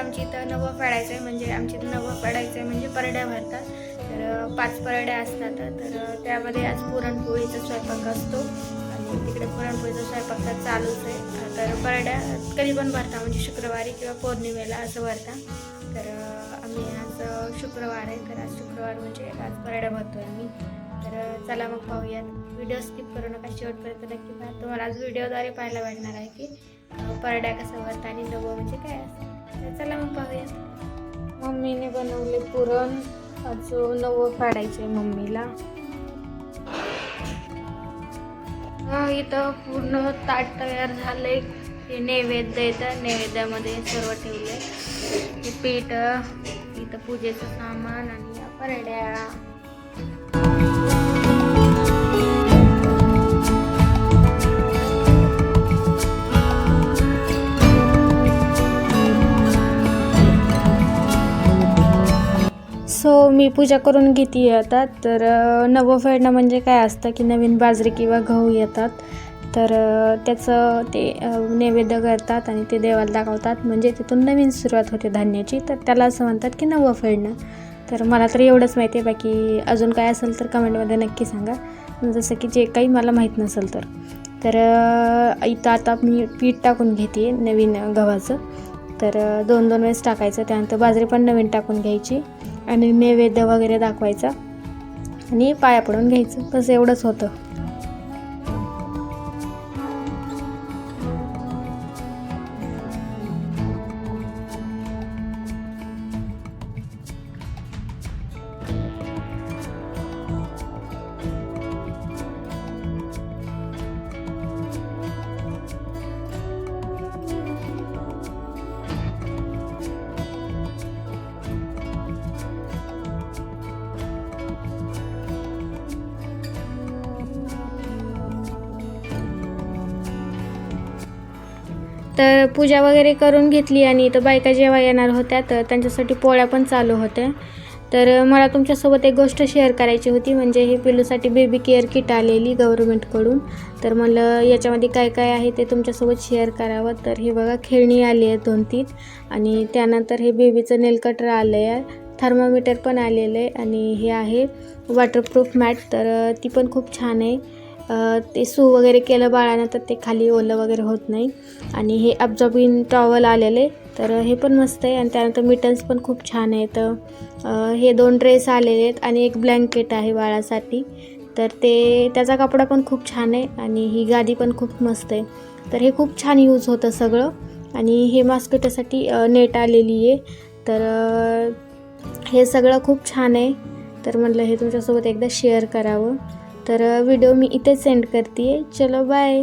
आमच्या इथं नवं फेडायचं आहे, म्हणजे आमच्या इथं नवं फेडायचं आहे म्हणजे परड्या भरतात. तर 5 परड्या असतात. तर त्यामध्ये आज पुरणपोळीचा स्वयंपाक असतो आणि तिकडे पुरणपोळीचा स्वयंपाक तर चालूच आहे. तर परड्या कधी पण भरता, म्हणजे शुक्रवारी किंवा पौर्णिमेला असं भरता. तर आम्ही आज शुक्रवार आहे, तर आज शुक्रवार म्हणजे आज परड्या भरतोय आम्ही. तर चला मग पाहूयात. व्हिडिओ स्किप करू नका, शेवटपर्यंत नक्की पहा. तुम्हाला आज व्हिडिओद्वारे पाहायला भेटणार आहे की परड्या कसं भरतात आणि नवं म्हणजे काय असतं. तर चला मग पाहूयात. मम्मीने बनवले पुरण, आज नवं फाडायचे मम्मीला. इथं पूर्ण ताट तयार झालंय. हे नैवेद्य येतं, नैवेद्यामध्ये सर्व ठेवलंय. हे पीठ, इथं पूजेचं सामान आणि या परड्या. सो मी पूजा करून घेते आता. तर नवं फेडणं म्हणजे काय असतं की नवीन बाजरी किंवा गहू येतात, तर त्याचं ते नैवेद्य करतात आणि ते देवाला दाखवतात, म्हणजे तिथून नवीन सुरुवात होते धान्याची. तर त्याला असं म्हणतात की नवं फेडणं. तर मला तर एवढंच माहिती आहे, बाकी अजून काय असेल तर कमेंटमध्ये नक्की सांगा, जसं की जे काही मला माहीत नसेल तर. तर इथं आता मी पीठ टाकून घेते नवीन गव्हाचं. तर 2-2 वेळेस टाकायचं. त्यानंतर बाजरी पण नवीन टाकून घ्यायची आणि नैवेद्य वगैरे दाखवायचा आणि पाया पडून घ्यायचं. बस एवढंच होतं. तर पूजा वगैरे करून घेतली आणि इथं बायका जेव्हा येणार होत्या तर त्यांच्यासाठी पोळ्या पण चालू होत्या. तर मला तुमच्यासोबत एक गोष्ट शेअर करायची होती, म्हणजे हे पिल्लूसाठी बेबी केअर किट आलेली गव्हर्नमेंटकडून. तर मला याच्यामध्ये काय काय आहे ते तुमच्यासोबत शेअर करावं. तर हे बघा, खेळणी आली आहे 2-3 आणि त्यानंतर हे बेबीचं नेल कटर आलं आहे, थर्मामीटर पण आलेलं आहे आणि हे आहे वॉटरप्रूफ मॅट. तर ती पण खूप छान आहे. ते सू वगैरे केलं बाळानं तर ते खाली ओलं वगैरे होत नाही. आणि हे अब्झॉर्बिंग टॉवल आलेले, तर हे पण मस्त आहे. आणि त्यानंतर मिटन्स पण खूप छान आहेत. हे 2 ड्रेस आलेले आहेत आणि एक ब्लँकेट आहे बाळासाठी. तर त्याचा कपडा पण खूप छान आहे आणि ही गादी पण खूप मस्त आहे. तर हे खूप छान यूज होतं सगळं. आणि हे मॉस्किटोसाठी नेट आलेली आहे. तर हे सगळं खूप छान आहे. तर म्हटलं हे तुमच्यासोबत एकदा शेअर करावं. तर व्हिडिओ मी इथे सेंड करते. चलो बाय.